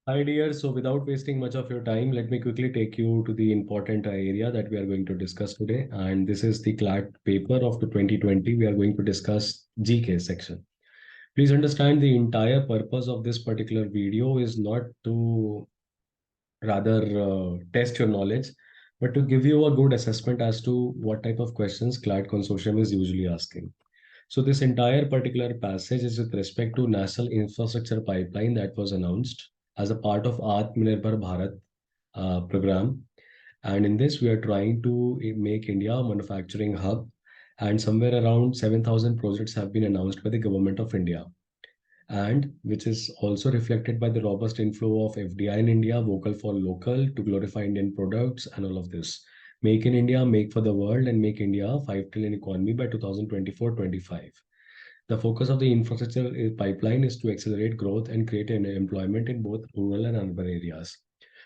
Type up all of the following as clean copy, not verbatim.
Hi dear, so without wasting much of your time, let me quickly take you to the important area that we are going to discuss today. And this is the CLAT paper of the 2020. We are going to discuss GK section. Please understand the entire purpose of this particular video is not to rather test your knowledge, but to give you a good assessment as to what type of questions CLAT consortium is usually asking. So this entire particular passage is with respect to national infrastructure pipeline that was announced as a part of Atmanirbhar Bharat program. And in this, we are trying to make India a manufacturing hub. And somewhere around 7,000 projects have been announced by the government of India, and which is also reflected by the robust inflow of FDI in India, vocal for local to glorify Indian products, and all of this. Make in India, make for the world, and make India a 5 trillion economy by 2024-25. The focus of the infrastructure pipeline is to accelerate growth and create an employment in both rural and urban areas.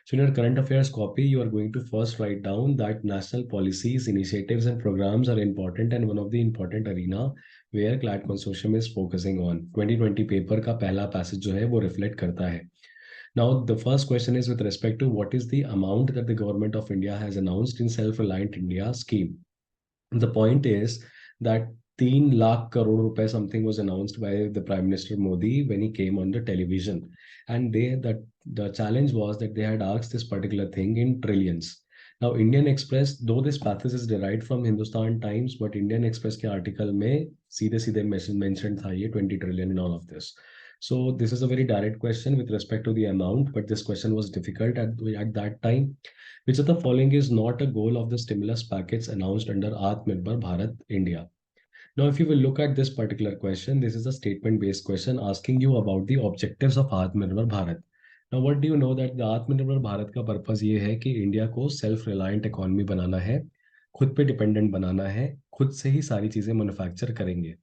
So, in your current affairs copy, you are going to first write down that national policies, initiatives, and programs are important, and one of the important arena where CLAT consortium is focusing on. 2020 paper का पहला passage जो है वो reflect करता है. Now, the first question is with respect to what is the amount that the government of India has announced in Self-Reliant India scheme. The point is that 3 lakh crore rupees something was announced by the Prime Minister Modi when he came on the television. And the challenge was that they had asked this particular thing in trillions. Now, Indian Express, though this passage is derived from Hindustan Times, but Indian Express के article में सीधे सीधे mentioned था ये 20 trillion in all of this. So this is a very direct question with respect to the amount, but this question was difficult at that time. Which of the following is not a goal of the stimulus package announced under Atmanirbhar Bharat India? Now, if you will look at this particular question, this is a statement-based question asking you about the objectives of Atmanirbhar Bharat. Now, what do you know that the Atmanirbhar Bharat का purpose ये है कि India को self reliant economy बनाना है, खुद पे dependent बनाना है, खुद से ही सारी चीजें मैन्युफैक्चर करेंगे.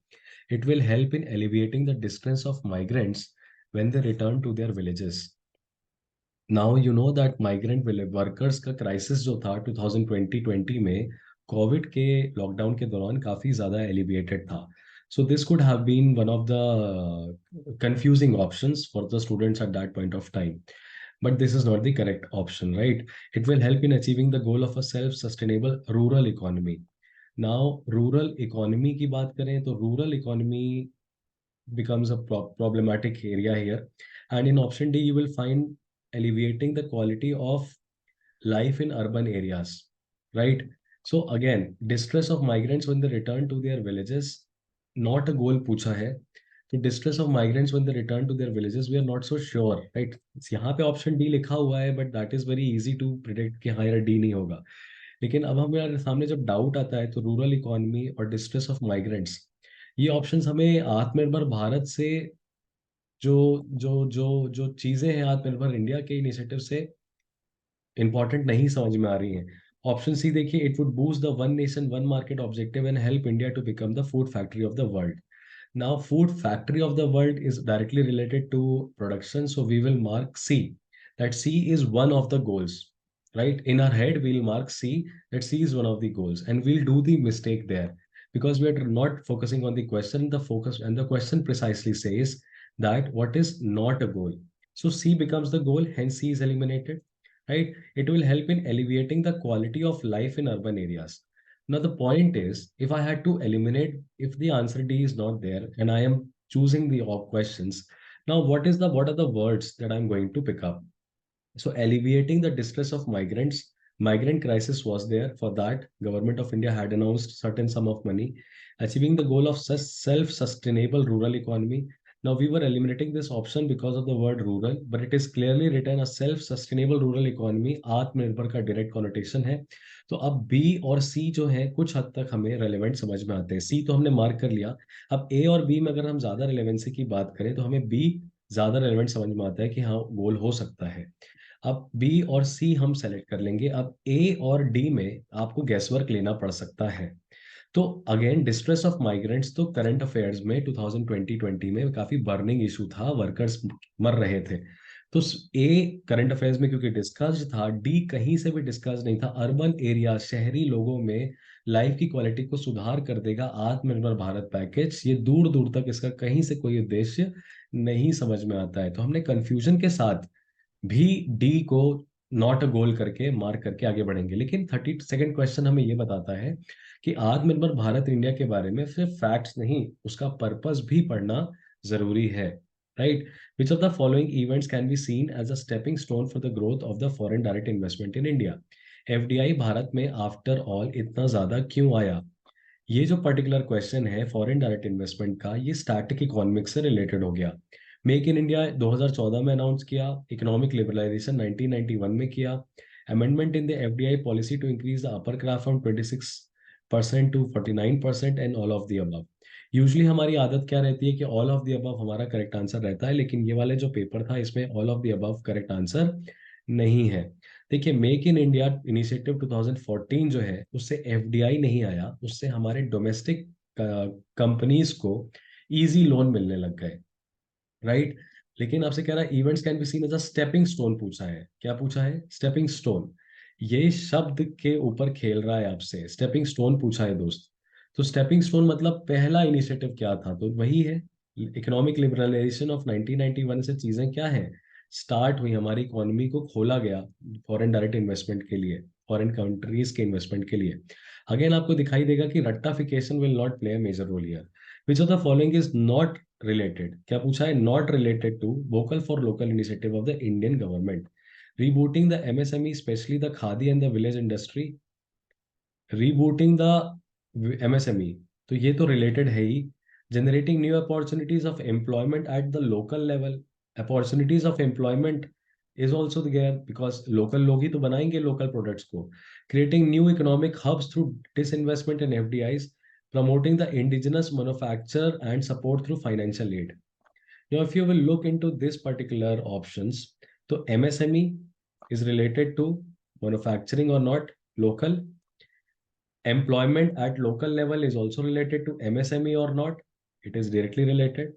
It will help in alleviating the distress of migrants when they return to their villages. Now you know that migrant workers का क्राइसिस जो था 2020 में कोविड के लॉकडाउन के दौरान काफी ज्यादा एलिविएटेड था. So this could have been one of the confusing options for the students at that point of time, but this is not the correct option, right. It will help in achieving the goal of a self sustainable rural economy. Now rural economy की बात करें तो rural economy becomes a problematic area here. And in option D, you will find alleviating the quality of life in urban areas, right? So again, distress of migrants when they return to their villages, not a goal पूछा है. तो distress of migrants when they return to their villages, we are not so sure, right? यहाँ पे option D लिखा हुआ है, but that is very easy to predict कि हाँ यार D नहीं होगा. लेकिन अब हमारे सामने जब डाउट आता है तो रूरल इकोनॉमी और डिस्ट्रेस ऑफ माइग्रेंट्स, ये ऑप्शंस हमें आत्मनिर्भर भारत से जो जो चीजें हैं आत्मनिर्भर इंडिया के इनिशिएटिव से इंपॉर्टेंट नहीं समझ में आ रही हैं. ऑप्शन सी देखिए, it would boost the one nation one market objective and help India to become the food factory of the world. Now, food factory of the world is directly related to production, so we will mark C. That C is one of the goals, right? In our head, we'll mark C, that C is one of the goals, and we'll do the mistake there because we are not focusing on the question. The focus and the question precisely says that what is not a goal. So C becomes the goal, hence C is eliminated, right? It will help in alleviating the quality of life in urban areas. Now, the point is, if I had to eliminate, if the answer D is not there and I am choosing the questions, now what are the words that I'm going to pick up? So alleviating the distress of migrants, migrant crisis was there. For that, government of India had announced certain sum of money, achieving the goal of self-sustainable rural economy. Now we were eliminating this option because of the word rural, but it is clearly written a self-sustainable rural economy. आत्मनिर्भर का direct connotation है. तो अब B और सी जो है कुछ हद तक हमें रेलेवेंट समझ में आते हैं. सी तो हमने मार्क कर लिया. अब ए और बी में अगर हम ज्यादा रेलेवेंसी की बात करें तो हमें बी ज्यादा रेलेवेंट समझ में आता है कि हाँ गोल हो सकता है. अब बी और सी हम सेलेक्ट कर लेंगे. अब ए और डी में आपको गैस वर्क लेना पड़ सकता है. तो अगेन डिस्ट्रेस ऑफ माइग्रेंट्स तो करंट अफेयर्स में 2020 में काफी बर्निंग इशू था, वर्कर्स मर रहे थे. तो ए करंट अफेयर्स में क्योंकि डिस्कस्ड था, डी कहीं से भी डिस्कस नहीं था. अर्बन एरिया, शहरी लोगों में लाइफ की क्वालिटी को सुधार कर देगा आत्मनिर्भर भारत पैकेज. ये दूर दूर तक इसका कहीं से कोई उद्देश्य नहीं समझ में आता है. तो हमने कंफ्यूजन के साथ भी डी को नॉट अ गोल करके मार्क करके आगे बढ़ेंगे। लेकिन 32nd क्वेश्चन हमें ये बताता है कि आत्मनिर्भर भारत इंडिया के बारे में सिर्फ फैक्ट्स नहीं, उसका पर्पस भी पढ़ना जरूरी है। Right. Which of the following events can be seen as a stepping stone for the growth of the foreign direct investment in India? FDI Bharat में आफ्टर ऑल इतना ज्यादा क्यों आया? ये जो पर्टिकुलर क्वेश्चन है फॉरेन डायरेक्ट इन्वेस्टमेंट का, ये स्टैटिक इकोनॉमिक्स से रिलेटेड हो गया। मेक इन इंडिया 2014 में अनाउंस किया, इकोनॉमिक लिबरलाइजेशन 1991 में किया, amendment in the FDI policy to increase the upper craft from 26% to 49% and all of the above. Usually हमारी आदत क्या रहती है कि ऑल ऑफ द अबव हमारा करेक्ट आंसर रहता है, लेकिन ये वाले जो पेपर था इसमें all of the above correct answer नहीं है। देखिए, मेक इन इंडिया इनिशिएटिव 2014 जो है उससे एफडीआई नहीं आया, उससे हमारे डोमेस्टिक कंपनीज को इजी लोन मिलने लग गए। राइट। लेकिन आपसे कह रहा है events can be seen as a stepping stone, पूछा है। क्या पूछा है? Stepping stone. ये शब्द के ऊपर खेल रहा है आपसे, स्टेपिंग स्टोन पूछा है दोस्त। तो स्टेपिंग स्टोन मतलब पहला इनिशिएटिव क्या था, तो वही है इकोनॉमिक लिबरलाइजेशन ऑफ 1991 से चीजें क्या है, स्टार्ट हुई, हमारी इकोनॉमी को खोला गया फॉरेन डायरेक्ट इन्वेस्टमेंट के लिए, फॉरेन कंट्रीज के इन्वेस्टमेंट के लिए। अगेन आपको दिखाई देगा कि रट्टाफिकेशन will not play a major role here. Which of the following is not related? क्या पूछा है? Not related to vocal for local initiative of the Indian government. Rebooting the MSME specially the khadi and the village industry. Rebooting the MSME, तो ये तो related है ही। Generating new opportunities of employment at the local level. Opportunities of employment is also there because local लोग ही तो बनाएंगे local products को। Creating new economic hubs through disinvestment in FDIs. Promoting the indigenous manufacture and support through financial aid. Now, if you will look into this particular options, so MSME is related to manufacturing or not, local. Employment at local level is also related to MSME or not. It is directly related.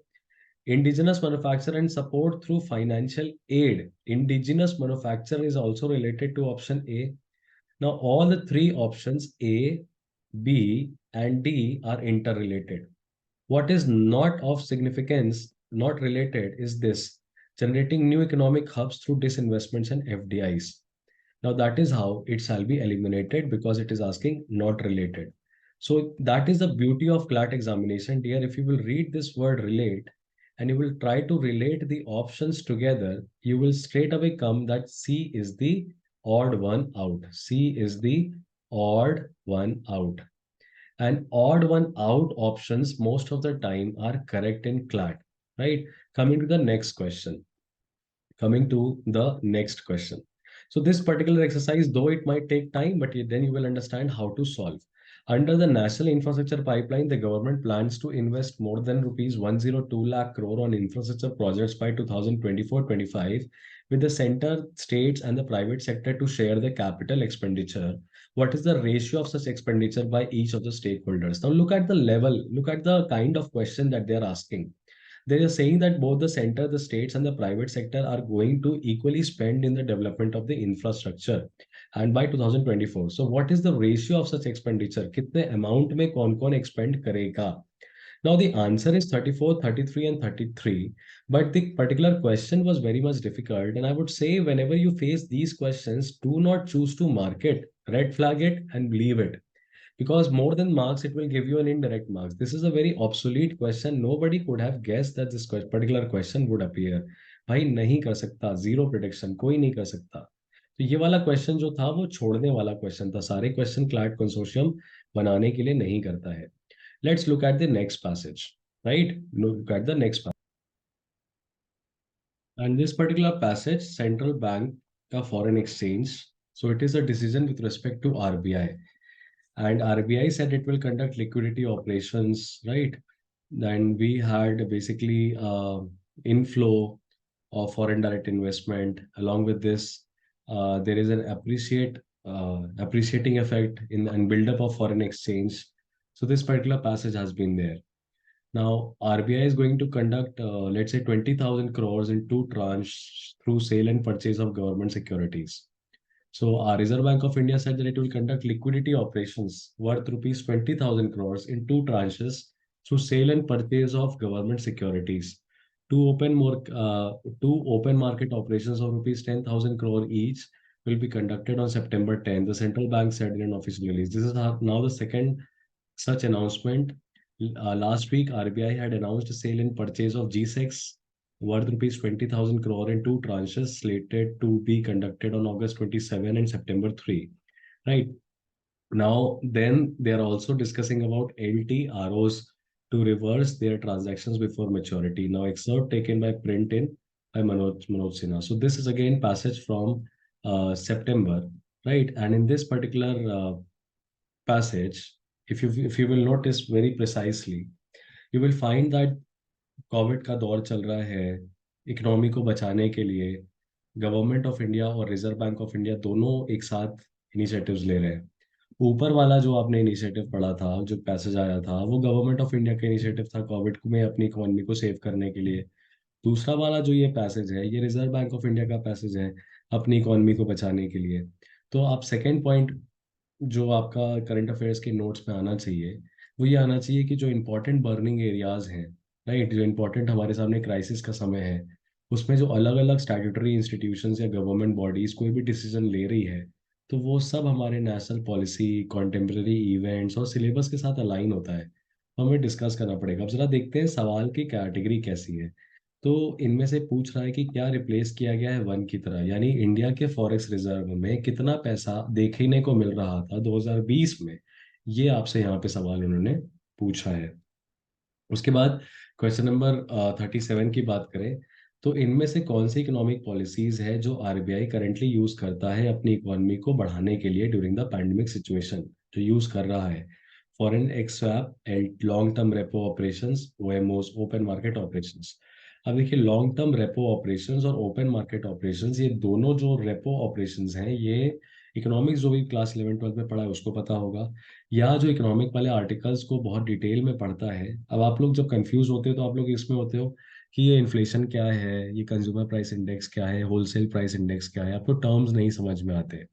Indigenous manufacture and support through financial aid. Indigenous manufacture is also related to option A. Now, all the three options A, B, and D are interrelated. What is not of significance, not related, is this: generating new economic hubs through disinvestments and FDIs. Now, that is how it shall be eliminated because it is asking not related. So, that is the beauty of CLAT examination, dear. If you will read this word relate and you will try to relate the options together, you will straight away come that C is the odd one out. C is the odd one out. And odd one out options most of the time are correct in CLAT, right? Coming to the next question. Coming to the next question. So this particular exercise, though it might take time, but then you will understand how to solve. Under the National Infrastructure Pipeline, the government plans to invest more than rupees 102 lakh crore on infrastructure projects by 2024-25, with the center, states, and the private sector to share the capital expenditure. What is the ratio of such expenditure by each of the stakeholders? Now look at the level, look at the kind of question that they are asking. They are saying that both the center, the states, and the private sector are going to equally spend in the development of the infrastructure. And by 2024, so what is the ratio of such expenditure? कितने amount में कौन-कौन expend करेगा? Now the answer is 34, 33, and 33. But the particular question was very much difficult. And I would say whenever you face these questions, do not choose to mark it, red flag it, and leave it, because more than marks it will give you an indirect marks. This is a very obsolete question. Nobody could have guessed that this particular question would appear. भाई नहीं कर सकता, zero prediction कोई नहीं कर सकता। तो ये वाला क्वेश्चन जो था वो छोड़ने वाला क्वेश्चन था, सारे क्वेश्चन क्लैट कंसोर्शियम बनाने के लिए नहीं करता है। Let's look at the next passage, right? Look at the next passage. And this particular passage, central bank का foreign exchange, so it is a decision with respect to RBI. And RBI said it will conduct liquidity operations, right? And we had basically inflow of foreign direct investment. Along with this, there is an appreciating effect in and buildup of foreign exchange. So this particular passage has been there. Now, RBI is going to conduct, let's say, 20,000 crores in two tranches through sale and purchase of government securities. So our Reserve Bank of India said that it will conduct liquidity operations worth rupees 20,000 crores in two tranches through sale and purchase of government securities. two open market operations of rupees 10,000 crore each will be conducted on September 10th. The central bank said in an official release. This is now the second such announcement. Last week, RBI had announced a sale and purchase of G6 worth rupees 20,000 crore in two tranches slated to be conducted on August 27 and September 3. Right. Now, then they are also discussing about LTROs to reverse their transactions before maturity. Now, excerpt taken by print in by Manoj Sinha. So this is again passage from September, right? And in this particular passage, if you will notice very precisely, you will find that Covid का दौर चल रहा है, economy को बचाने के लिए government of India और रिजर्व बैंक ऑफ इंडिया दोनों एक साथ इनिशिएटिव्स ले रहे हैं। ऊपर वाला जो आपने इनिशिएटिव पढ़ा था, जो पैसेज आया था, वो गवर्नमेंट ऑफ इंडिया का इनिशिएटिव था कोविड में अपनी इकोनॉमी को सेव करने के लिए। दूसरा वाला जो ये पैसेज है, ये रिजर्व बैंक ऑफ इंडिया का पैसेज है अपनी इकोनॉमी को बचाने के लिए। तो आप सेकेंड पॉइंट जो आपका करंट अफेयर्स के नोट्स में आना चाहिए, वो ये आना चाहिए कि जो इम्पोर्टेंट बर्निंग एरियाज हैं, राइट, जो इम्पोर्टेंट हमारे सामने क्राइसिस का समय है, उसमें जो अलग अलग स्टैट्यूटरी इंस्टीट्यूशंस या गवर्नमेंट बॉडीज कोई भी डिसीजन ले रही है, तो वो सब हमारे नेशनल पॉलिसी, कॉन्टेम्प्रेरी इवेंट्स और सिलेबस के साथ अलाइन होता है। तो हमें डिस्कस करना पड़ेगा। अब जरा देखते हैं सवाल की कैटेगरी कैसी है। तो इनमें से पूछ रहा है कि क्या रिप्लेस किया गया है वन की तरह, यानी इंडिया के फॉरेक्स रिजर्व में कितना पैसा देखने को मिल रहा था 2020 में। ये आपसे यहाँ पे सवाल उन्होंने पूछा है। उसके बाद क्वेश्चन नंबर 37 की बात करें, तो इनमें से कौन सी इकोनॉमिक पॉलिसीज है जो आरबीआई करंटली यूज करता है अपनी इकोनॉमी को बढ़ाने के लिए ड्यूरिंग द पैंडेमिक सिचुएशन, जो यूज कर रहा है। फॉरेन एक्सवैप and long term repo operations, OMOs, open market operations. अब देखिए, लॉन्ग टर्म रेपो ऑपरेशंस और ओपन मार्केट ऑपरेशंस, ये दोनों जो रेपो ऑपरेशंस हैं, ये इकोनॉमिक्स जो भी क्लास 11 12 में पढ़ा है उसको पता होगा, या जो इकोनॉमिक वाले आर्टिकल्स को बहुत डिटेल में पढ़ता है। अब आप लोग जब कंफ्यूज होते हो तो आप लोग इसमें होते हो कि ये इन्फ्लेशन क्या है, ये कंज्यूमर प्राइस इंडेक्स क्या है, होलसेल प्राइस इंडेक्स क्या है, आपको टर्म्स नहीं समझ में आते।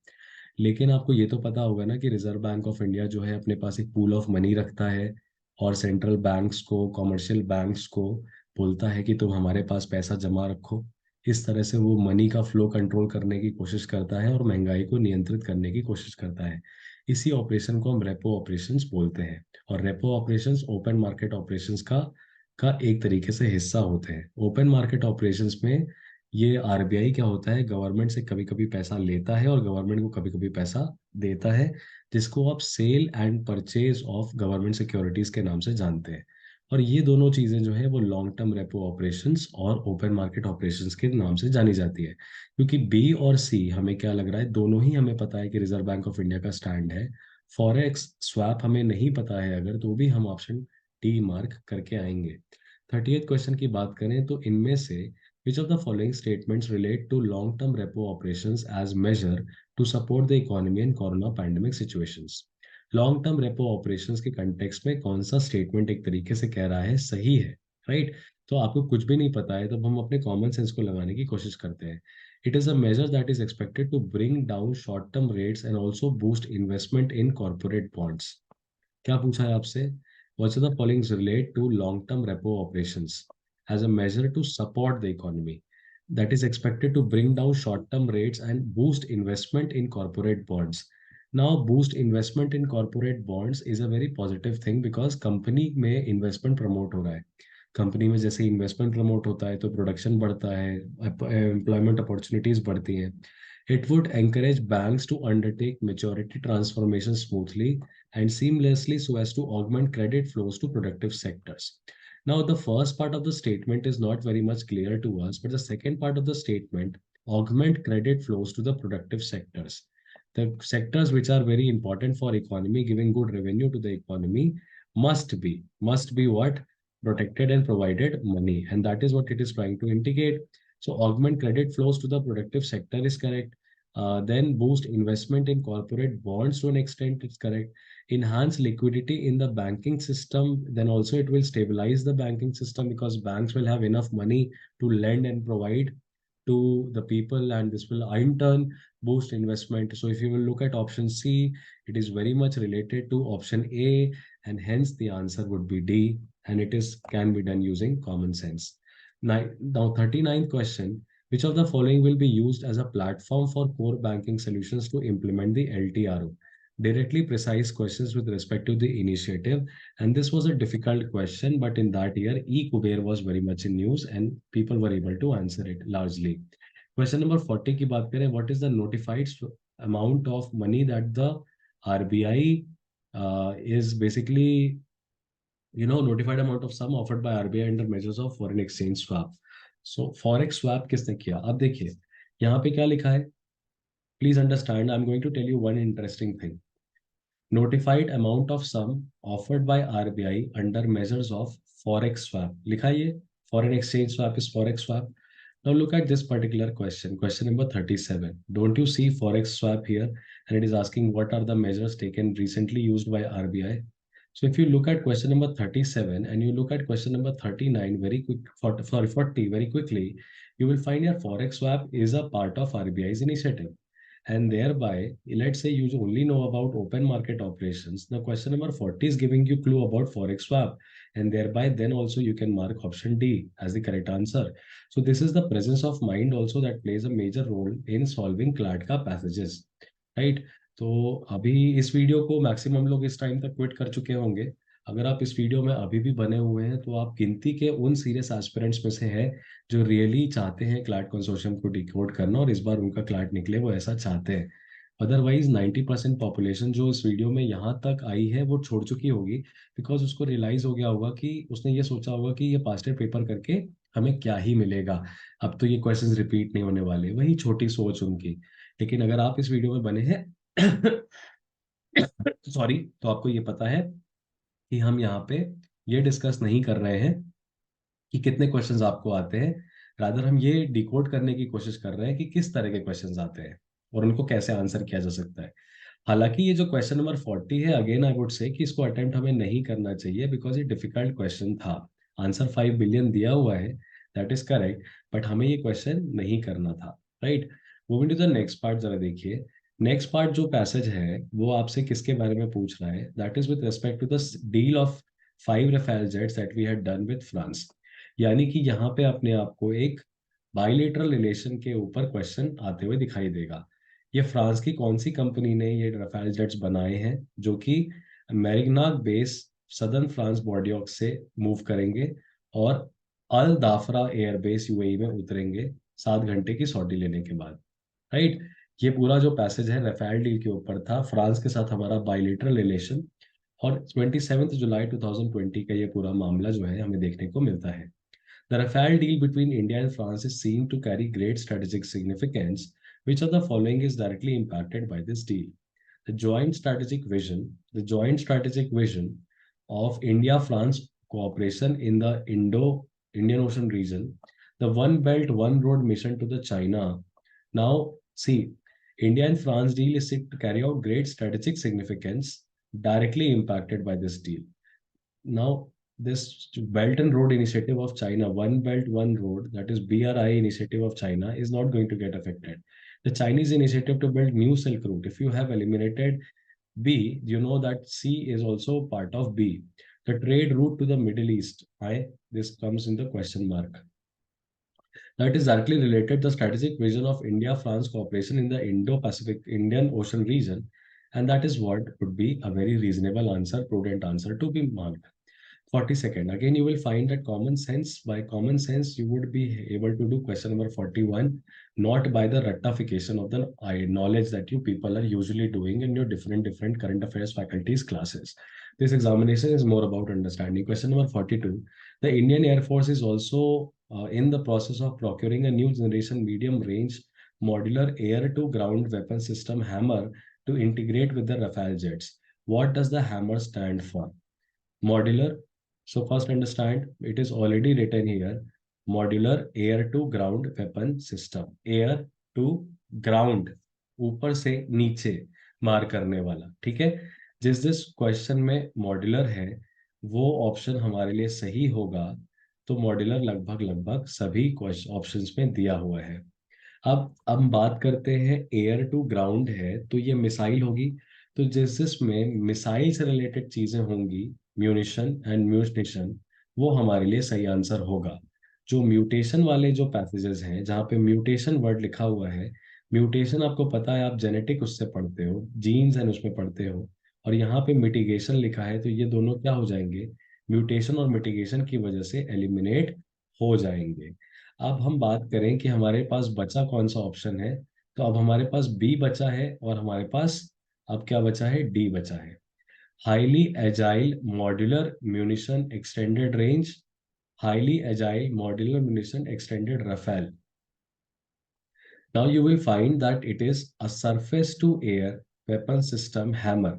लेकिन आपको ये तो पता होगा ना कि रिजर्व बैंक ऑफ इंडिया जो है अपने पास एक पूल ऑफ मनी रखता है और सेंट्रल बैंक्स को, कमर्शियल बैंक्स को बोलता है कि तुम हमारे पास पैसा जमा रखो। इस तरह से वो मनी का फ्लो कंट्रोल करने की कोशिश करता है और महंगाई को नियंत्रित करने की कोशिश करता है। इसी ऑपरेशन को हम रेपो ऑपरेशंस बोलते हैं। और repo operations open market operations का एक तरीके से हिस्सा होते हैं। ओपन मार्केट ऑपरेशंस में ये आरबीआई क्या होता है, गवर्नमेंट से कभी कभी पैसा लेता है और गवर्नमेंट को कभी कभी पैसा देता है, जिसको आप sale and purchase of government securities के नाम से जानते हैं। और ये दोनों चीजें जो है वो लॉन्ग टर्म रेपो ऑपरेशंस और ओपन मार्केट ऑपरेशंस के नाम से जानी जाती है। क्योंकि बी और सी हमें क्या लग रहा है, दोनों ही हमें पता है कि रिजर्व बैंक ऑफ इंडिया का स्टैंड है। फॉरेक्स स्वैप हमें नहीं पता है अगर, तो भी हम ऑप्शन डी मार्क करके आएंगे। 38 क्वेश्चन की बात करें तो इनमें से which of the following statements relate to long-term repo operations as measure to support the economy in corona pandemic situations? Long term repo operations के कंटेक्स्ट में कौन सा स्टेटमेंट एक तरीके से कह रहा है सही है, राइट? तो आपको कुछ भी नहीं पता है तब हम अपने कॉमन सेंस को लगाने की कोशिश करते हैं। It is a measure that is expected to bring down short term rates and also boost investment in corporate bonds. क्या पूछा है आपसे? What's the following relate to long term repo operations as a measure to support the economy that is expected to bring down short term rates and boost investment in corporate bonds. Now, boost investment in corporate bonds is a very positive thing because company में investment promote हो रहा है। Company में जैसे investment promote होता है तो production बढ़ता है, एम्प्लॉयमेंट अपॉर्चुनिटीज बढ़ती हैं। It would encourage banks to undertake maturity transformation smoothly and seamlessly so as to augment credit flows to productive sectors. Now, the first part of the statement is not very much clear to us, but the second part of the statement, augment credit flows to the productive sectors. The sectors which are very important for economy, giving good revenue to the economy, must be what? Protected and provided money. And that is what it is trying to indicate. So augment credit flows to the productive sector is correct. Then boost investment in corporate bonds to an extent, it's correct. Enhance liquidity in the banking system, then also it will stabilize the banking system because banks will have enough money to lend and provide to the people, and this will in turn boost investment. So if you will look at option C, it is very much related to option A, and hence the answer would be D, and it is can be done using common sense. Now, 39th question. Which of the following will be used as a platform for core banking solutions to implement the LTRO? Directly precise questions with respect to the initiative. And this was a difficult question, but in that year, e-Kuber was very much in news and people were able to answer it largely. Question number 40 की बात करें, what is the notified amount of money that the RBI is basically notified amount of sum offered by RBI under measures of foreign exchange swap. So forex swap किसने किया? अब देखिए यहाँ पे क्या लिखा है. Please understand, I'm going to tell you one interesting thing. Notified amount of sum offered by RBI under measures of forex swap. लिखा है ये foreign exchange swap is forex swap. Now look at this particular question. Question number 37. Don't you see forex swap here? And it is asking what are the measures taken recently used by RBI. So if you look at question number 37 and you look at question number 39 very quick, 40 very quickly, you will find your forex swap is a part of RBI's initiative. And thereby, let's say you only know about open market operations. Now question number 40 is giving you clue about forex swap, and thereby then also you can mark option D as the correct answer. So this is the presence of mind also that plays a major role in solving CLAT का passages, right? तो अभी इस video को maximum लोग इस time तक quit कर चुके होंगे. अगर आप इस वीडियो में अभी भी बने हुए हैं तो आप गिनती के उन सीरियस एस्पिरेंट्स में से हैं जो रियली चाहते हैं क्लैट कंसोर्शियम को डिकोड करना और इस बार उनका क्लैट निकले, वो ऐसा चाहते हैं. अदरवाइज 90% पॉपुलेशन जो इस वीडियो में यहाँ तक आई है वो छोड़ चुकी होगी, बिकॉज उसको रियलाइज हो गया होगा कि उसने ये सोचा होगा कि ये पास्ट ईयर पेपर करके हमें क्या ही मिलेगा, अब तो ये क्वेश्चंस रिपीट नहीं होने वाले. वही छोटी सोच उनकी. लेकिन अगर आप इस वीडियो में बने हैं सॉरी, तो आपको ये पता है कि हम यहाँ पे ये डिस्कस नहीं कर रहे हैं कि कितने क्वेश्चंस आपको आते हैं. रादर हम ये डिकोड करने की कोशिश कर रहे हैं कि किस तरह के क्वेश्चंस आते हैं और उनको कैसे आंसर किया जा सकता है. हालांकि ये जो क्वेश्चन नंबर 40 है, अगेन आई वुड से कि इसको अटेम्प्ट हमें नहीं करना चाहिए बिकॉज ये डिफिकल्ट क्वेश्चन था. आंसर 5 बिलियन दिया हुआ है, दैट इज करेक्ट, बट हमें ये क्वेश्चन नहीं करना था, right. Moving to the next part, जरा देखिए. नेक्स्ट पार्ट जो पैसेज है वो आपसे किसके बारे में पूछ रहा है? That is with respect to the deal of 5 Rafale jets that we had done with France. यानी कि यहाँ पे अपने आप को एक बाइलेटरल रिलेशन के ऊपर क्वेश्चन आते हुए दिखाई देगा. ये फ्रांस की कौन सी कंपनी ने ये रफेल जेट्स बनाए हैं जो कि मैरिग्नाक बेस सदर्न फ्रांस बॉर्डियोक से मूव करेंगे और अल दाफरा एयरबेस यूएई में उतरेंगे 7 घंटे की सॉटी लेने के बाद, राइट. ये पूरा जो पैसेज है रफेल डील के ऊपर था, फ्रांस के साथ हमारा बाइलेटरल रिलेशन, और 27 जुलाई 2020 का ये पूरा मामला जो है हमें देखने को मिलता है. The Rafale deal between India and France is seen to carry great strategic significance. Which of the following is directly impacted by this deal? The joint strategic vision of India-France cooperation in the Indo-Indian Ocean region, the One Belt, One Road mission to the China. Now, see, India and France deal is set to carry out great strategic significance directly impacted by this deal. Now, this Belt and Road Initiative of China, One Belt, One Road, that is BRI initiative of China, is not going to get affected. The Chinese initiative to build new Silk Route, if you have eliminated B, you know that C is also part of B. The trade route to the Middle East, this comes in the question mark. That is directly related to the strategic vision of India-France cooperation in the Indo-Pacific Indian Ocean region, and that is what would be a very reasonable answer, prudent answer to be marked. 42nd, again you will find that by common sense you would be able to do question number 41, not by the rectification of the knowledge that you people are usually doing in your different current affairs faculties classes. This examination is more about understanding. Question number 42, the Indian Air Force is also in the process of procuring a new generation medium range modular air to ground weapon system hammer to integrate with the Rafale jets. What does the hammer stand for? Modular. So first understand, it is already written here, modular air to ground weapon system. Air to ground, ऊपर से नीचे मार करने वाला, ठीक है. जिस question में मॉड्यूलर है वो ऑप्शन हमारे लिए सही होगा. तो मॉड्यूलर लगभग सभी ऑप्शंस में दिया हुआ है. अब हम बात करते हैं एयर टू ग्राउंड है तो ये मिसाइल होगी. तो जिसमें मिसाइल से रिलेटेड चीजें होंगी, म्यूनिशन एंड म्यूनिशन, वो हमारे लिए सही आंसर होगा. जो म्यूटेशन वाले जो पैसेजेस हैं जहाँ पे म्यूटेशन वर्ड लिखा हुआ है, म्यूटेशन आपको पता है, आप जेनेटिक उससे पढ़ते हो, जीन्स एंड उसमें पढ़ते हो, और यहाँ पे मिटिगेशन लिखा है, तो ये दोनों क्या हो जाएंगे, म्यूटेशन और मिटिगेशन की वजह से एलिमिनेट हो जाएंगे। अब हम बात करें कि हमारे पास बचा कौन सा ऑप्शन है, तो अब हमारे पास बी बचा है और हमारे पास अब क्या बचा है, डी बचा है। Highly agile modular munition extended range, highly agile modular munition extended Rafale. Now you will find that it is a surface to air weapon system hammer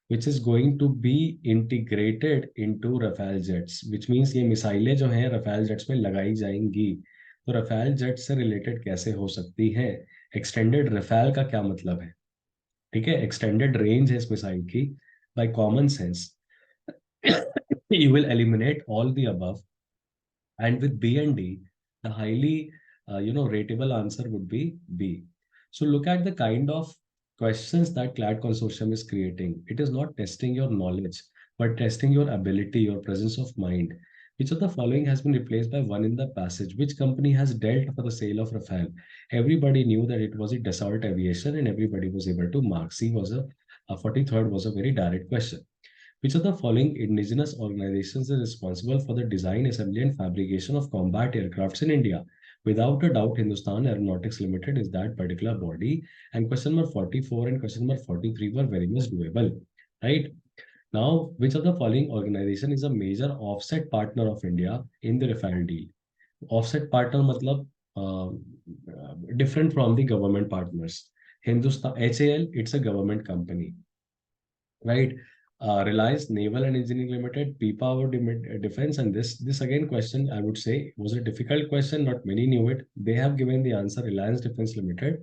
which is going to be integrated into Rafale jets, which means ये मिसाइलें जो हैं Rafale jets में लगाई जाएंगी। तो Rafale jets से related कैसे हो सकती है, एक्सटेंडेड Rafale का क्या मतलब है, ठीक है, एक्सटेंडेड रेंज है इस मिसाइल की। By common sense you will eliminate all the above. And with B and D, the highly rateable answer would be B. So look at the kind of questions that CLAT consortium is creating. It is not testing your knowledge, but testing your ability, your presence of mind. Which of the following has been replaced by one in the passage? Which company has dealt for the sale of Rafale? Everybody knew that it was a Dassault Aviation, and everybody was able to mark. C was a 43rd was a very direct question. Which of the following indigenous organizations is responsible for the design, assembly, and fabrication of combat aircrafts in India? Without a doubt, Hindustan Aeronautics Limited is that particular body. And question number 44 and question number 43 were very much doable. Right? Now, which of the following organization is a major offset partner of India in the Rafale deal? Offset partner matlab different from the government partners. Hindustan HAL, it's a government company, right? Reliance Naval and Engineering Limited, P-Power Defense, and this again question I would say was a difficult question. Not many knew it. They have given the answer Reliance Defense Limited,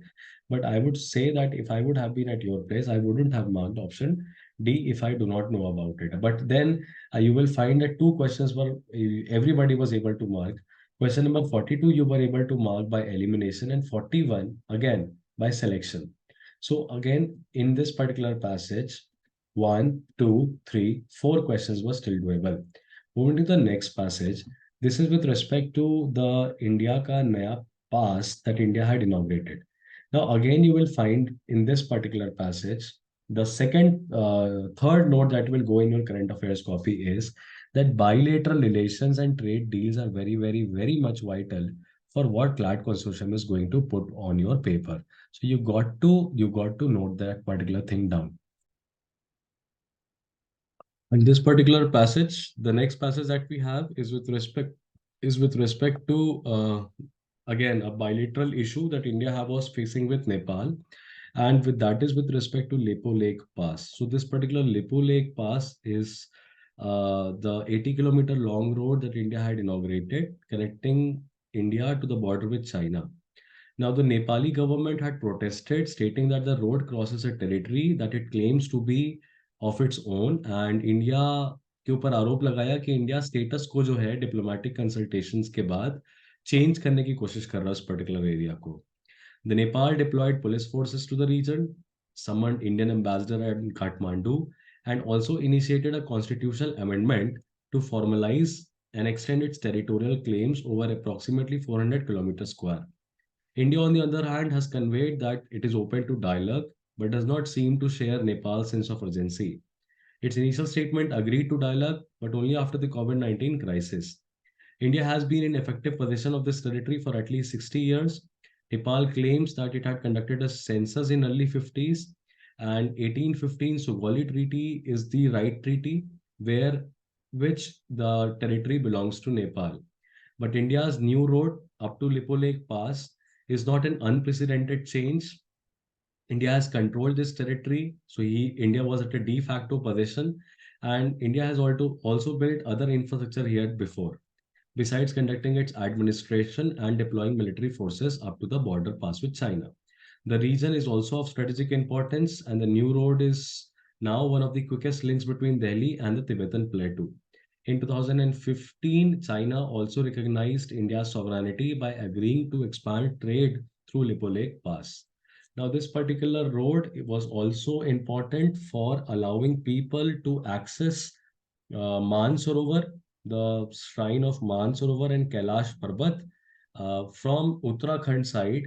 but I would say that if I would have been at your place, I wouldn't have marked option D if I do not know about it. But then you will find that two questions were everybody was able to mark. Question number 42 you were able to mark by elimination, and 41 again by selection. So again in this particular passage, one, two, three, four questions were still doable. Moving to the next passage, this is with respect to the India ka naya pass that India had inaugurated. Now, again, you will find in this particular passage, the third note that will go in your current affairs copy is that bilateral relations and trade deals are very, very, very much vital for what CLAT consortium is going to put on your paper. So you got to note that particular thing down. In this particular passage, the next passage that we have is with respect to again a bilateral issue that India was facing with Nepal, and with that is with respect to Lepo Lake Pass. So this particular Lepo Lake Pass is the 80-kilometer long road that India had inaugurated, connecting India to the border with China. Now, the Nepali government had protested, stating that the road crosses a territory that it claims to be of its own, and India के ऊपर आरोप लगाया कि India status को जो है diplomatic consultations के बाद चेंज करने की कोशिश कर रहा है उस पर्टिकुलर एरिया को. The Nepal deployed police forces to the region, summoned Indian ambassador at Kathmandu, and also initiated a constitutional amendment to formalize and extend its territorial claims over approximately 400 kilometers square. India, on the other hand, has conveyed that it is open to dialogue but does not seem to share Nepal's sense of urgency. Its initial statement agreed to dialogue, but only after the COVID-19 crisis. India has been in effective possession of this territory for at least 60 years. Nepal claims that it had conducted a census in early 50s, and 1815 Sugauli Treaty is the right treaty where which the territory belongs to Nepal. But India's new road up to Lipo Lake Pass is not an unprecedented change. India has controlled this territory, so India was at a de facto position, and India has also built other infrastructure here before, besides conducting its administration and deploying military forces up to the border pass with China. The region is also of strategic importance, and the new road is now one of the quickest links between Delhi and the Tibetan Plateau. In 2015, China also recognized India's sovereignty by agreeing to expand trade through Lipo Lake Pass. Now, this particular road was also important for allowing people to access Mansarovar the shrine of Mansarovar and Kailash Parbat from Uttarakhand side.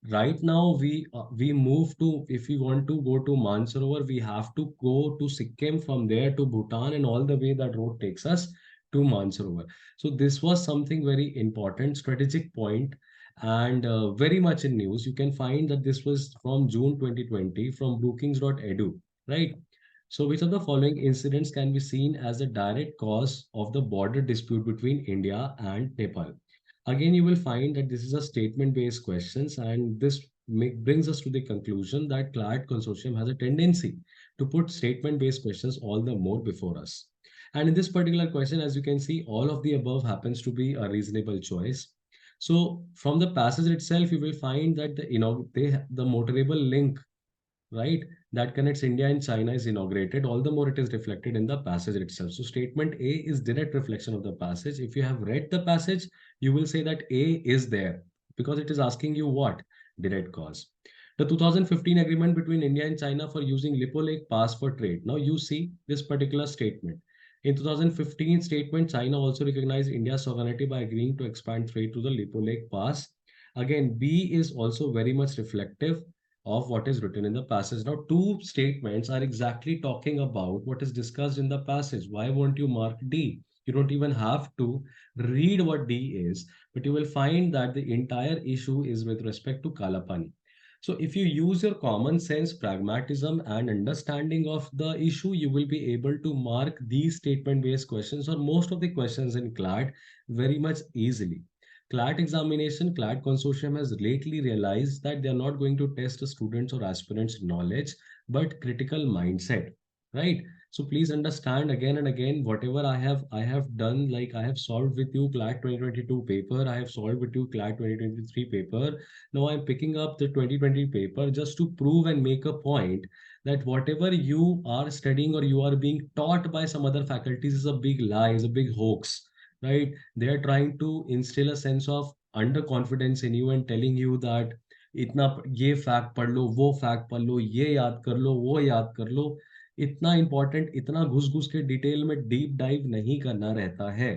Right now, we move to, if we want to go to Mansarovar, we have to go to Sikkim, from there to Bhutan, and all the way that road takes us to Mansarovar. So this was something very important, strategic point, and very much in news. You can find that this was from June 2020 from Brookings.edu, right? So which of the following incidents can be seen as a direct cause of the border dispute between India and Nepal? Again, you will find that this is a statement-based questions, and this brings us to the conclusion that CLAT consortium has a tendency to put statement-based questions all the more before us. And in this particular question, as you can see, all of the above happens to be a reasonable choice. So from the passage itself, you will find that the motorable link, right, that connects India and China is inaugurated. All the more it is reflected in the passage itself. So statement A is direct reflection of the passage. If you have read the passage, you will say that A is there because it is asking you what? Direct cause. The 2015 agreement between India and China for using Lippo Lake Pass for trade. Now you see this particular statement. In 2015 statement, China also recognized India's sovereignty by agreeing to expand trade to the Lippo Lake Pass. Again, B is also very much reflective of what is written in the passage. Now, two statements are exactly talking about what is discussed in the passage. Why won't you mark D? You don't even have to read what D is, but you will find that the entire issue is with respect to Kalapani. So, if you use your common sense, pragmatism, and understanding of the issue, you will be able to mark these statement based questions or most of the questions in CLAT very much easily. CLAT examination, CLAT consortium has lately realized that they are not going to test a student's or aspirant's knowledge, but critical mindset, right? So please understand again and again, whatever I have done, like I have solved with you CLAT 2022 paper, I have solved with you CLAT 2023 paper. Now I'm picking up the 2020 paper just to prove and make a point that whatever you are studying or you are being taught by some other faculties is a big lie, is a big hoax, right? They are trying to instill a sense of underconfidence in you and telling you that इतना ये fact पढ़ लो, वो fact पढ़ लो, ये याद कर लो, वो याद कर लो. इतना इंपॉर्टेंट, इतना घुस घुस के डिटेल में डीप डाइव नहीं करना रहता है.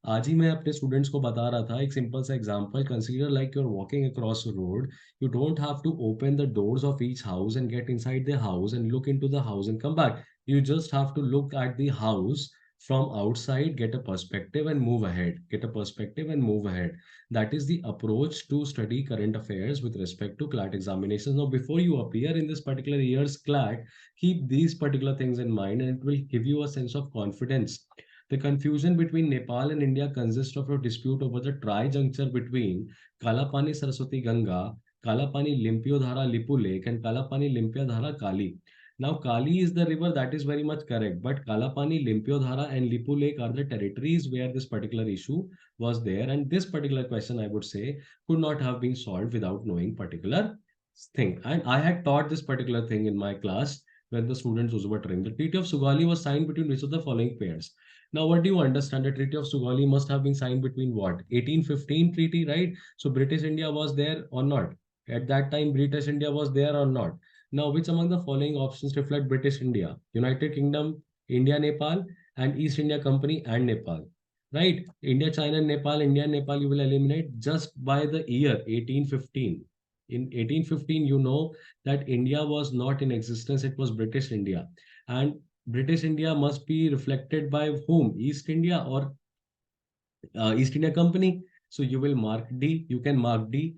आज ही मैं अपने स्टूडेंट्स को बता रहा था एक सिंपल सा example. Consider like you are walking across road. You don't have to open the doors of each house and get inside the house and look into the house and come back. You just have to look at the house from outside, get a perspective and move ahead. Get a perspective and move ahead. That is the approach to study current affairs with respect to CLAT examinations. Now, before you appear in this particular year's CLAT, keep these particular things in mind and it will give you a sense of confidence. The confusion between Nepal and India consists of a dispute over the tri-juncture between Kalapani Saraswati Ganga, Kalapani Limpiodhara Lipu Lake, and Kalapani Limpiodhara Kali. Now, Kali is the river, that is very much correct, but Kalapani, Limpiodhara, and Lipu Lake are the territories where this particular issue was there. And this particular question, I would say, could not have been solved without knowing particular thing. And I had taught this particular thing in my class when the students were trained. The Treaty of Sugali was signed between which of the following pairs? Now, what do you understand? The Treaty of Sugali must have been signed between what? 1815 treaty, right? So British India was there or not? At that time, British India was there or not? Now, which among the following options reflect British India? United Kingdom, India, Nepal, and East India Company and Nepal. Right? India, China, Nepal, India, Nepal, you will eliminate just by the year 1815. In 1815, you know that India was not in existence, it was British India. And British India must be reflected by whom? East India or East India Company. So you will mark D. You can mark D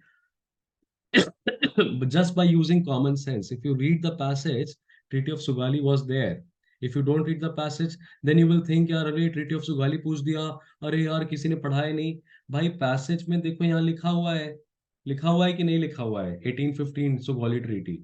but just by using common sense. If you read the passage, Treaty of Sugali was there. If you don't read the passage, then you will think यार अरे Treaty of Sugali पूछ दिया, अरे यार किसी ने पढ़ा ही नहीं. भाई पैसेज में देखो यहाँ लिखा हुआ है कि नहीं लिखा हुआ है 1815 सुगौली ट्रीटी.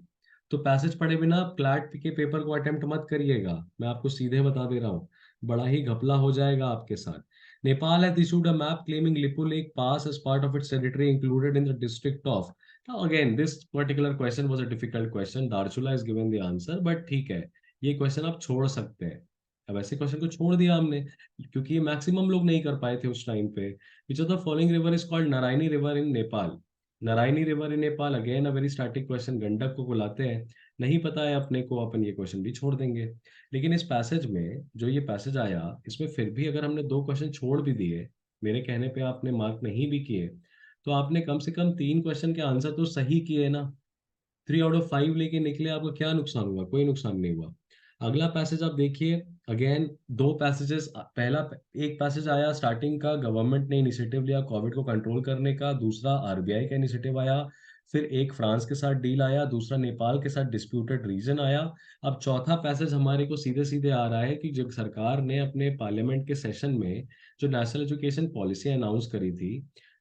तो पैसेज पढ़े बिना आप क्लैट के पेपर को अटेम्प्ट मत करिएगा. मैं आपको सीधे बता दे रहा हूँ, बड़ा ही घपला हो जाएगा आपके साथ. Nepal has issued a map claiming Lippo Lake Pass as part of its territory included in the district of. Now again, this particular question was a difficult question. Darchula has given the answer, but ठीक है, ये question आप छोड़ सकते हैं. अब ऐसे question को छोड़ दिया हमने क्योंकि ये मैक्सिमम लोग नहीं कर पाए थे उस टाइम पे. विच of the following river is called Narayani river in Nepal? Narayani river in Nepal, again a very static question. Gandak को बुलाते हैं. नहीं पता है अपने को, अपन ये क्वेश्चन भी छोड़ देंगे। लेकिन इस पैसेज में जो ये पैसेज आया, इसमें फिर भी अगर हमने दो क्वेश्चन छोड़ भी दिए, मेरे कहने पे आपने मार्क नहीं भी किए, तो आपने कम से कम तीन क्वेश्चन के आंसर तो सही किए ना। 3 आउट ऑफ 5 लेके निकले, आपको क्या नुकसान हुआ? कोई नुकसान नहीं हुआ। अगला पैसेज आप देखिए। अगेन दो पैसेजेस, पहला एक पैसेज आया स्टार्टिंग का, गवर्नमेंट ने इनिशिएटिव लिया कोविड को कंट्रोल करने का, दूसरा आरबीआई का इनिशिएटिव आया, फिर एक फ्रांस के साथ डील आया, दूसरा नेपाल के साथ डिस्प्यूटेड रीजन आया। अब चौथा पैसेज हमारे को सीधे सीधे आ रहा है कि जब सरकार ने अपने पार्लियामेंट के सेशन में जो नेशनल एजुकेशन पॉलिसी अनाउंस करी थी,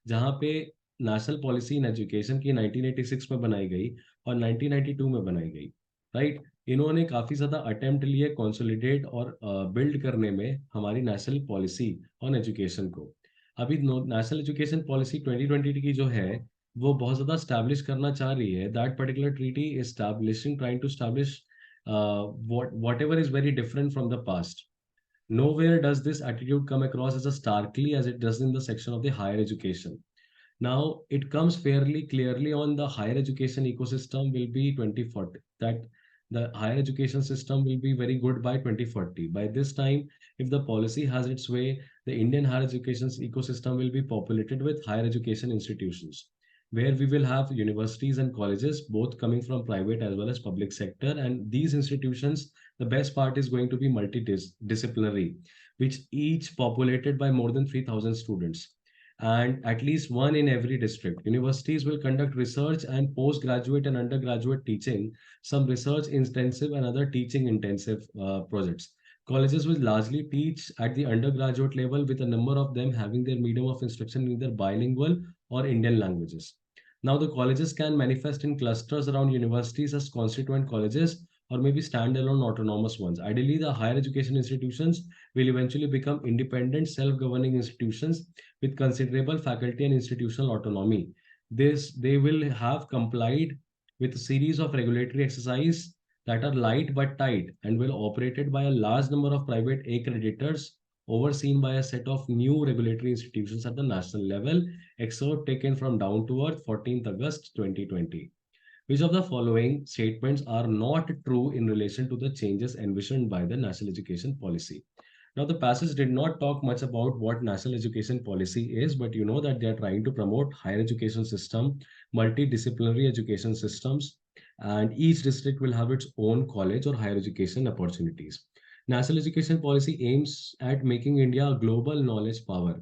जहाँ पे नेशनल पॉलिसी इन एजुकेशन की 1986 में बनाई गई और 1992 में बनाई गई, राइट। इन्होंने काफ़ी ज़्यादा अटेम्प्ट लिए कंसोलिडेट और बिल्ड करने में हमारी नेशनल पॉलिसी ऑन एजुकेशन को। अभी नेशनल एजुकेशन पॉलिसी 2020 की जो है, वो बहुत ज़्यादा स्टैब्लिश करना चाह रही है। That particular treaty establishing, trying to establish whatever is very different from the past. Nowhere does this attitude come across as starkly as it does in the section of the higher education. Now, it comes fairly clearly on the higher education ecosystem will be 2040, that the higher education system will be very good by 2040. By this time, if the policy has its way, the Indian higher education ecosystem will be populated with higher education institutions, where we will have universities and colleges, both coming from private as well as public sector. And these institutions, the best part is going to be multidisciplinary, which each populated by more than 3,000 students and at least one in every district. Universities will conduct research and postgraduate and undergraduate teaching, some research intensive and other teaching intensive projects. Colleges will largely teach at the undergraduate level, with a number of them having their medium of instruction in either bilingual or Indian languages. Now, the colleges can manifest in clusters around universities as constituent colleges or maybe standalone autonomous ones. Ideally, the higher education institutions will eventually become independent, self-governing institutions with considerable faculty and institutional autonomy. They will have complied with a series of regulatory exercises that are light but tight and will operated by a large number of private accreditors, overseen by a set of new regulatory institutions at the national level. Excerpt taken from Down to Earth, 14th August 2020. Which of the following statements are not true in relation to the changes envisioned by the national education policy? Now, the passage did not talk much about what national education policy is, but you know that they are trying to promote higher education system, multidisciplinary education systems, and each district will have its own college or higher education opportunities. National education policy aims at making India a global knowledge power.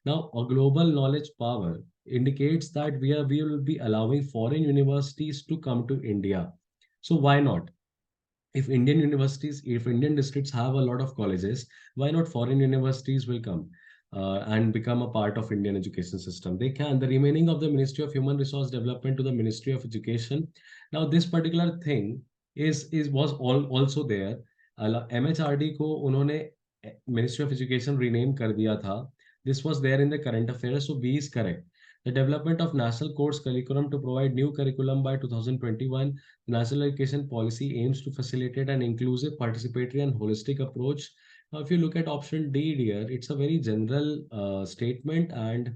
Now, a global knowledge power indicates that we will be allowing foreign universities to come to India. So why not? If Indian universities, if Indian districts have a lot of colleges, why not foreign universities will come and become a part of Indian education system? They can. The remaining of the Ministry of Human Resource Development to the Ministry of Education. Now, this particular thing is was also there. MHRD को उन्होंने Ministry of Education rename कर दिया था. This was there in the current affairs, so B is correct. The development of national course curriculum to provide new curriculum by 2021. The national education policy aims to facilitate an inclusive, participatory, and holistic approach. Now, if you look at option D, dear, it's a very general statement and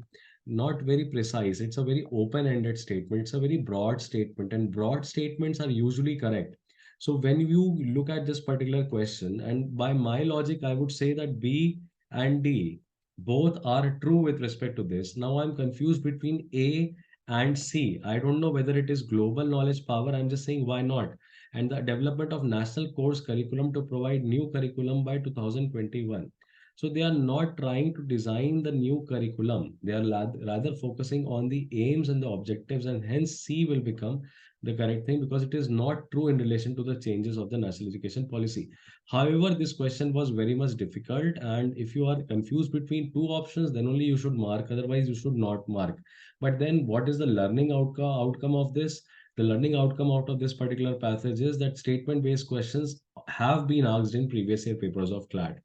not very precise. It's a very open-ended statement. It's a very broad statement, and broad statements are usually correct. So when you look at this particular question, and by my logic, I would say that B and D both are true with respect to this. Now I'm confused between A and C. I don't know whether it is global knowledge power. I'm just saying why not. And the development of national course curriculum to provide new curriculum by 2021. So they are not trying to design the new curriculum. They are rather focusing on the aims and the objectives, and hence C will become the correct thing because it is not true in relation to the changes of the national education policy. However, this question was very much difficult, and if you are confused between two options, then only you should mark, otherwise you should not mark. But then what is the learning outcome of this? The learning outcome out of this particular passage is that statement-based questions have been asked in previous year papers of CLAT.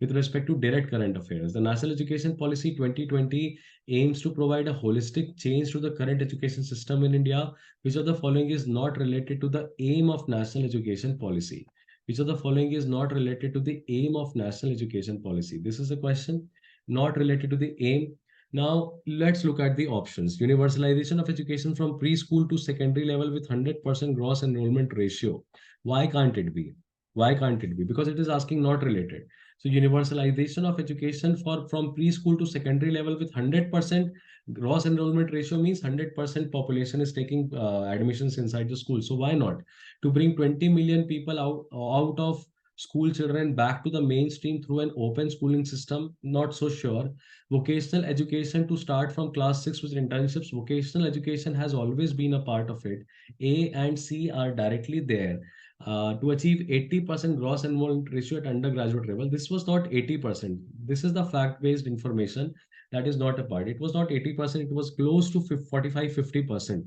With respect to direct current affairs, the National Education Policy 2020 aims to provide a holistic change to the current education system in India. Which of the following is not related to the aim of national education policy? Which of the following is not related to the aim of national education policy? This is a question not related to the aim. Now, let's look at the options. Universalization of education from preschool to secondary level with 100% gross enrollment ratio. Why can't it be? Why can't it be? Because it is asking not related. So, universalization of education for from preschool to secondary level with 100% gross enrollment ratio means 100% population is taking admissions inside the school. So, why not? To bring 20 million people out of school children back to the mainstream through an open schooling system, not so sure. Vocational education to start from class 6 with internships. Vocational education has always been a part of it. A and C are directly there. To achieve 80% gross enrollment ratio at undergraduate level, this was not 80%. This is the fact based information that is not a part. It was not 80%, it was close to 45-50%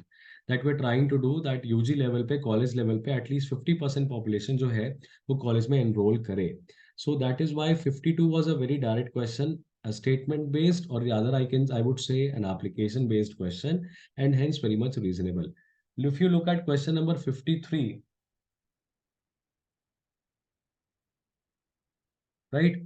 that we're trying to do, that UG level पे college level पे at least 50% population जो है वो college में enroll करे. So that is why 52 was a very direct question, a statement based, or rather I would say an application based question, and hence very much reasonable. If you look at question number 53, right?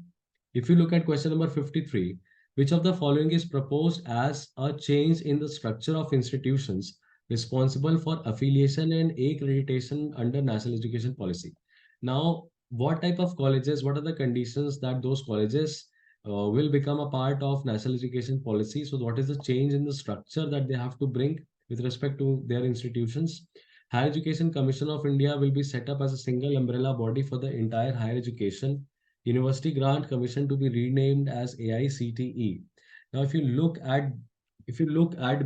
If you look at question number 53, which of the following is proposed as a change in the structure of institutions responsible for affiliation and accreditation under national education policy? Now, what type of colleges, what are the conditions that those colleges will become a part of national education policy? So, what is the change in the structure that they have to bring with respect to their institutions? Higher Education Commission of India will be set up as a single umbrella body for the entire higher education. University Grant Commission to be renamed as AICTE. Now, if you look at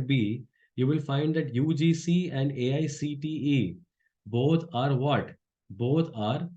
B, you will find that UGC and AICTE both are what? Both are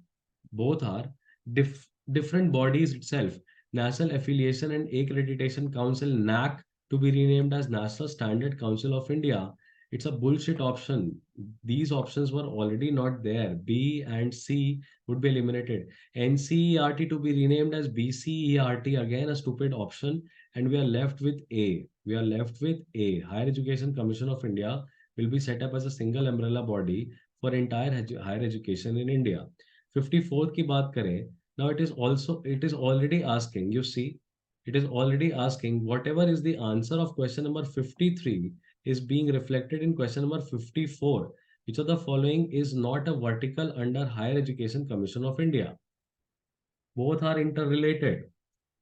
both are different bodies itself. National Affiliation and Accreditation Council NAC to be renamed as National Standard Council of India. It's a bullshit option. These options were already not there. B and C would be eliminated. NCERT to be renamed as BCERT, again a stupid option, and we are left with A. We are left with A. Higher Education Commission of India will be set up as a single umbrella body for entire higher education in India. 54th की बात करें, now it is already asking, you see, it is already asking whatever is the answer of question number 53 is being reflected in question number 54. Which of the following is not a vertical under Higher Education Commission of India? Both are interrelated.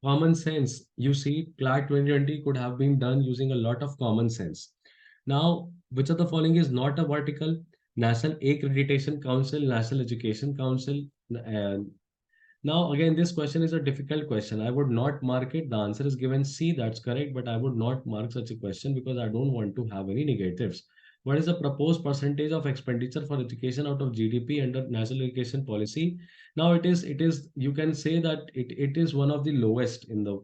Common sense. You see, CLAT 2020 could have been done using a lot of common sense. Now, which of the following is not a vertical? National Accreditation Council, National Education Council, and now, again, this question is a difficult question. I would not mark it. The answer is given C, that's correct, but I would not mark such a question because I don't want to have any negatives. What is the proposed percentage of expenditure for education out of GDP under national education policy? Now you can say that it is one of the lowest in the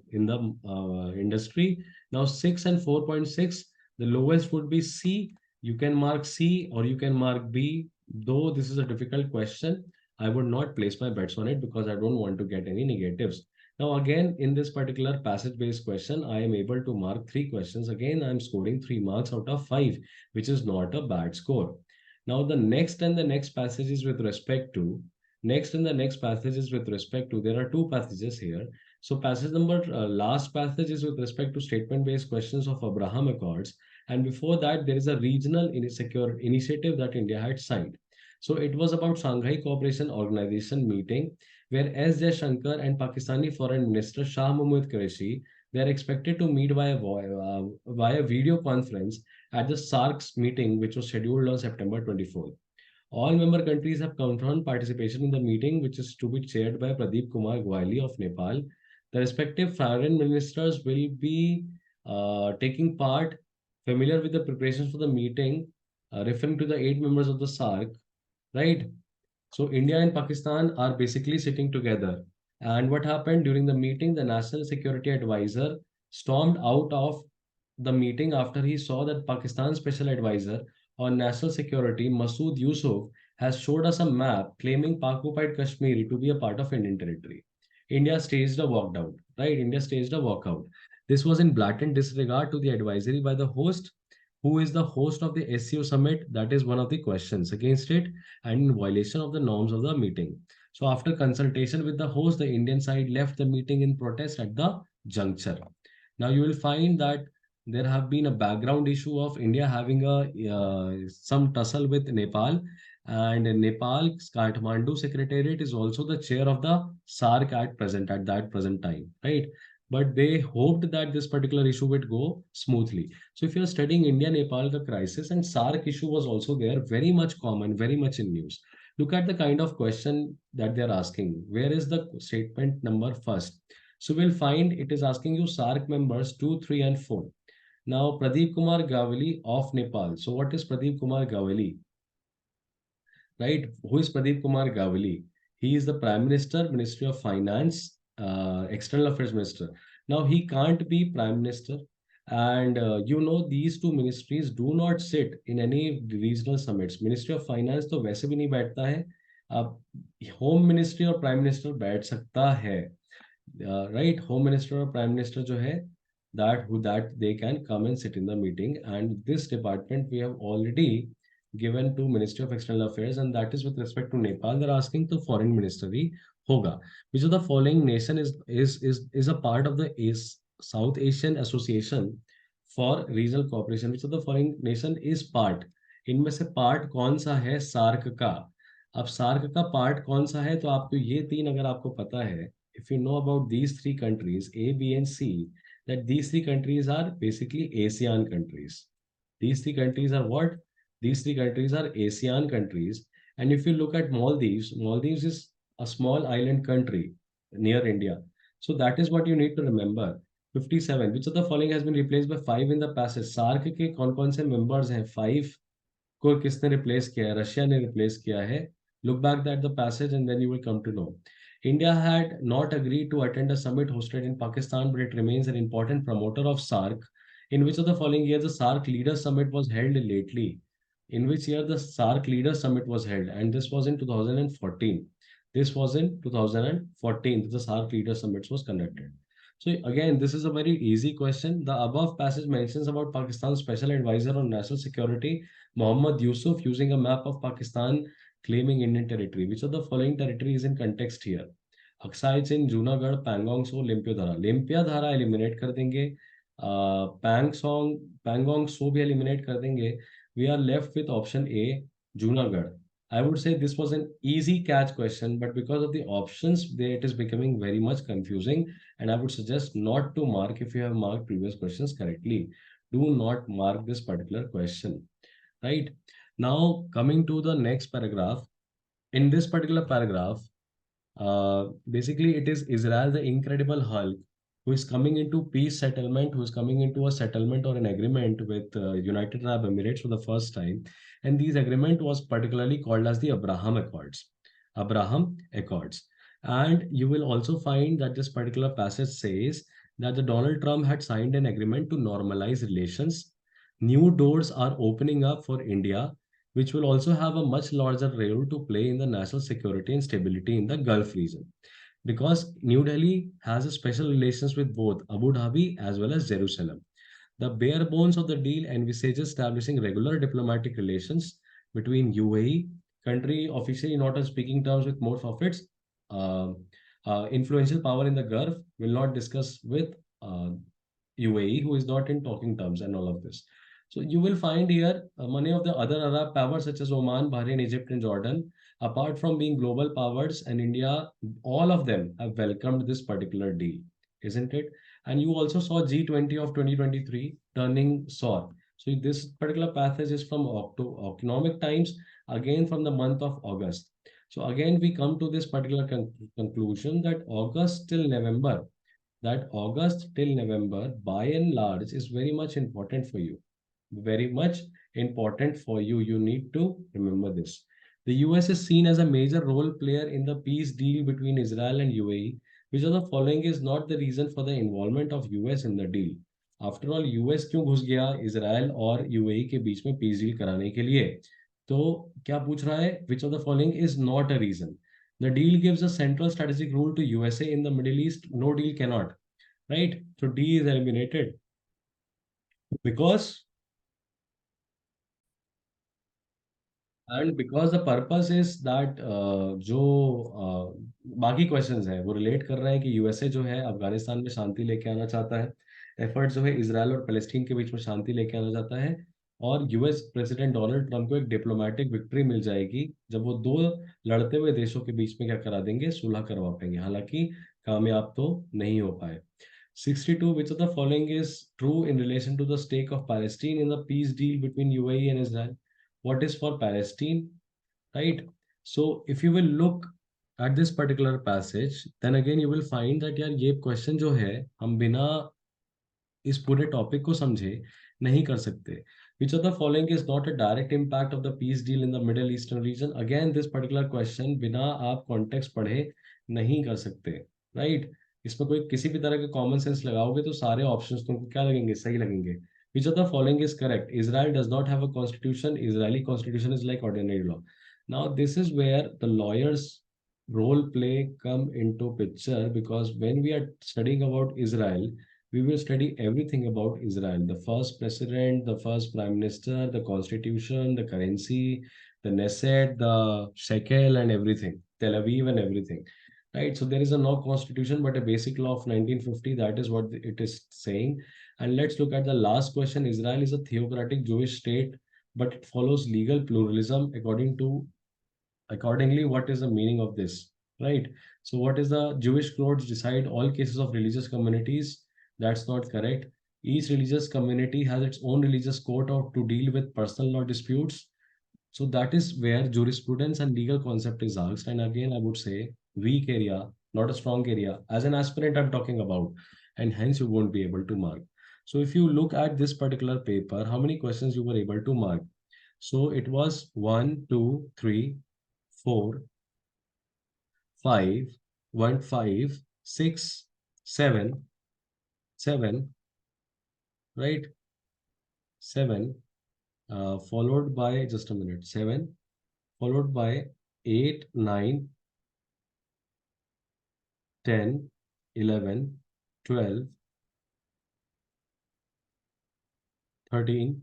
industry. Now 6 and 4.6, the lowest would be C. You can mark C or you can mark B, though this is a difficult question. I would not place my bets on it because I don't want to get any negatives. Now, again, in this particular passage-based question, I am able to mark 3 questions. Again, I'm scoring 3 marks out of 5, which is not a bad score. Now, the next and the next passages with respect to, there are 2 passages here. So, last passage is with respect to statement-based questions of Abraham Accords. And before that, there is a regional secure initiative that India had signed. So it was about Shanghai Cooperation Organization meeting where S. Shankar and Pakistani Foreign Minister Shah Mahmood Qureshi, they are expected to meet via video conference at the SARC's meeting, which was scheduled on September 24th. All member countries have confirmed participation in the meeting, which is to be chaired by Pradeep Kumar Goyali of Nepal. The respective foreign ministers will be taking part, familiar with the preparations for the meeting, referring to the 8 members of the SARC, right? So India and Pakistan are basically sitting together. And what happened during the meeting? The National Security Advisor stormed out of the meeting after he saw that Pakistan's Special Advisor on National Security, Masood Yusuf, has showed us a map claiming Pak-occupied Kashmir to be a part of Indian territory. India staged a walkout, right? India staged a walkout. This was in blatant disregard to the advisory by the host. Who is the host of the SCO summit? That is one of the questions against it and in violation of the norms of the meeting. So after consultation with the host, the Indian side left the meeting in protest at the juncture. Now you will find that there have been a background issue of India having a some tussle with Nepal, and Nepal's Kathmandu Secretariat is also the chair of the SARC at that present time, right? But they hoped that this particular issue would go smoothly. So if you're studying India-Nepal crisis, and SARC issue was also there, very much common, very much in news. Look at the kind of question that they're asking. Where is the statement number first? So we'll find it is asking you SARC members 2, 3, and 4. Now, Pradeep Kumar Gavali of Nepal. So, what is Pradeep Kumar Gavali? Right? Who is Pradeep Kumar Gavali? He is the Prime Minister, Ministry of Finance, External Affairs Minister. Now, he can't be Prime Minister. And these two ministries do not sit in any regional summits. Ministry of Finance तो वैसे भी नहीं बैठता है. अब home ministry और prime minister बैठ सकता है, right? Home Minister or Prime Minister जो है, that they can come and sit in the meeting. And this department we have already given to Ministry of External Affairs, and that is with respect to Nepal. They're asking to Foreign Ministry ही होगा. Which of the following nation is a part of the South Asian Association for Regional Cooperation? Which of the following nation is part? इनमें से part कौन सा है SAARC का? अब SAARC का part कौन सा है, तो आपको ये तीन अगर आपको पता है, if you know about these three countries, A, B, and C, that these three countries are basically ASEAN countries. These three countries are what? These three countries are ASEAN countries. And if you look at Maldives, Maldives is a small island country near India. So that is what you need to remember. 57. Which of the following has been replaced by 5 in the passage? SARC के कौन-कौन से members हैं? 5 को किसने replace किया है? Russia ने replace किया है. Look back at the passage and then you will come to know. India had not agreed to attend a summit hosted in Pakistan, but it remains an important promoter of SARC. In which of the following years the SARC Leaders Summit was held lately? In which year the SARC Leaders Summit was held? And this was in 2014. This was in 2014 that the SARC Leaders Summit was conducted. So again, this is a very easy question. The above passage mentions about Pakistan's Special Advisor on National Security, Mohammad Yusuf, using a map of Pakistan claiming Indian territory. Which of the following territory is in context here? Aksai Chin, Junagadh, Pangong Tso, Limpiyadhura. Limpiyadhura eliminate कर देंगे, पैंगोंग सो भी eliminate कर देंगे. We are left with option A, Junagadh. I would say this was an easy catch question, but because of the options, it is becoming very much confusing. And I would suggest not to mark if you have marked previous questions correctly. Do not mark this particular question, right? Now, coming to the next paragraph. In this particular paragraph, basically it is Israel, the Incredible Hulk, who is coming into peace settlement, who is coming into a settlement or an agreement with United Arab Emirates for the first time. And these agreement was particularly called as the Abraham Accords. Abraham Accords. And you will also find that this particular passage says that the Donald Trump had signed an agreement to normalize relations. New doors are opening up for India, which will also have a much larger role to play in the national security and stability in the Gulf region. Because New Delhi has a special relations with both Abu Dhabi as well as Jerusalem. The bare bones of the deal envisages establishing regular diplomatic relations between UAE, country officially not on speaking terms with most of its uh, influential power in the Gulf, will not discuss with UAE, who is not in talking terms, and all of this. So you will find here many of the other Arab powers such as Oman, Bahrain, Egypt, and Jordan, apart from being global powers, and India, all of them have welcomed this particular deal, isn't it? And you also saw G20 of 2023 turning sour. So this particular passage is from Economic Times, again from the month of August. So again, we come to this particular conclusion that August till November, by and large, is very much important for you. Very much important for you. You need to remember this. The US is seen as a major role player in the peace deal between Israel and UAE, which of the following is not the reason for the involvement of US in the deal. After all, US क्यों घुस गया Israel और UAE के बीच में peace deal कराने के लिए? तो क्या पूछ रहा है? Which of the following is not a reason? The deal gives a central strategic role to USA in the Middle East. No deal cannot. Right? So D is eliminated because because the purpose is that जो बाकी questions हैं वो relate कर रहे हैं कि USA जो है अफगानिस्तान में शांति लेके आना चाहता है, एफर्ट जो है इसराइल और पैलेस्टीन के बीच में शांति लेके आना चाहता है, और यूएस प्रेसिडेंट डोनाल्ड ट्रंप को एक डिप्लोमेटिक विक्ट्री मिल जाएगी जब वो दो लड़ते हुए देशों के बीच में क्या करा देंगे, सुलह करवा पाएंगे। हालांकि कामयाब तो नहीं हो पाए। 62, which of the following is true in relation to the stake of Palestine in the peace deal between UAE and Israel? What is for Palestine, right? So if you will look at this particular passage, then again you will find that यार ये question जो है हम बिना इस पूरे topic को समझे नहीं कर सकते। विच of the following is not a direct impact of the peace deal in the middle eastern region? Again this particular question बिना आप कॉन्टेक्स्ट पढ़े नहीं कर सकते, राइट? इसमें कोई किसी भी तरह के कॉमन सेंस लगाओगे तो सारे ऑप्शंस तुमको क्या लगेंगे, सही लगेंगे। Which of the following is correct? Israel does not have a constitution, Israeli constitution is like ordinary law. Now this is where the lawyers role play come into picture, because when we are studying about Israel, we will study everything about Israel: the first president, the first prime minister, the constitution, the currency, the Knesset, the shekel, and everything, Tel Aviv, and everything. Right? So there is a no constitution, but a basic law of 1950. That is what it is saying. And let's look at the last question. Israel is a theocratic Jewish state, but it follows legal pluralism. Accordingly, what is the meaning of this? Right? So, what is the Jewish courts decide all cases of religious communities? That's not correct. Each religious community has its own religious court to deal with personal law disputes. So that is where jurisprudence and legal concept is asked. And again, I would say weak area, not a strong area. As an aspirant, I'm talking about, and hence you won't be able to mark. So if you look at this particular paper, how many questions you were able to mark? So it was 1, 2, 3, 4, 5, 1, 5, 6, 7, 7, right? 7, followed by, just a minute, 7, followed by 8, 9, 10, 11, 12, 13,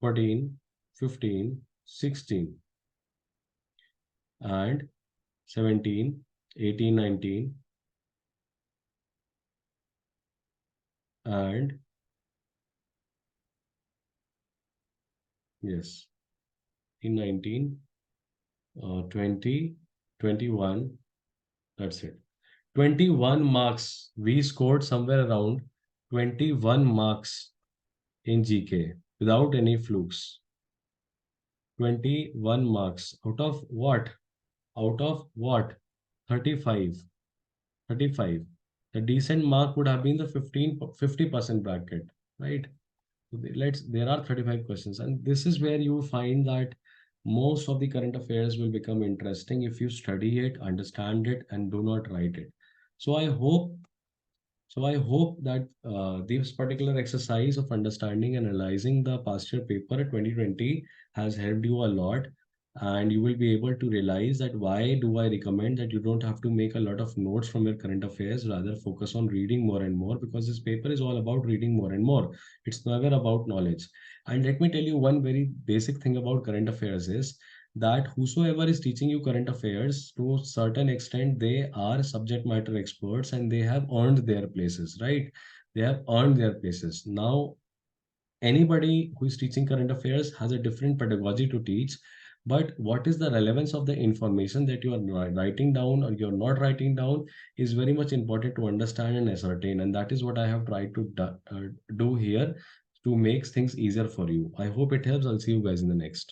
14, 15, 16, and 17, 18, 19, and yes, 19, 20, 21. That's it. 21 marks. We scored somewhere around 21 marks in GK without any flukes. 21 marks. Out of what? Out of what? 35. 35. The decent mark would have been the 50% bracket, right? There are 35 questions, and this is where you find that most of the current affairs will become interesting if you study it, understand it, and do not write it. So I hope that this particular exercise of understanding and analyzing the past year paper 2020 has helped you a lot, and you will be able to realize that why do I recommend that you don't have to make a lot of notes from your current affairs, rather focus on reading more and more, because this paper is all about reading more and more. It's never about knowledge. And let me tell you one very basic thing about current affairs is that whosoever is teaching you current affairs, to a certain extent they are subject matter experts and they have earned their places, right? They have earned their places. Now anybody who is teaching current affairs has a different pedagogy to teach, but what is the relevance of the information that you are writing down or you're not writing down is very much important to understand and ascertain, and that is what I have tried to do here to make things easier for you. I hope it helps. I'll see you guys in the next.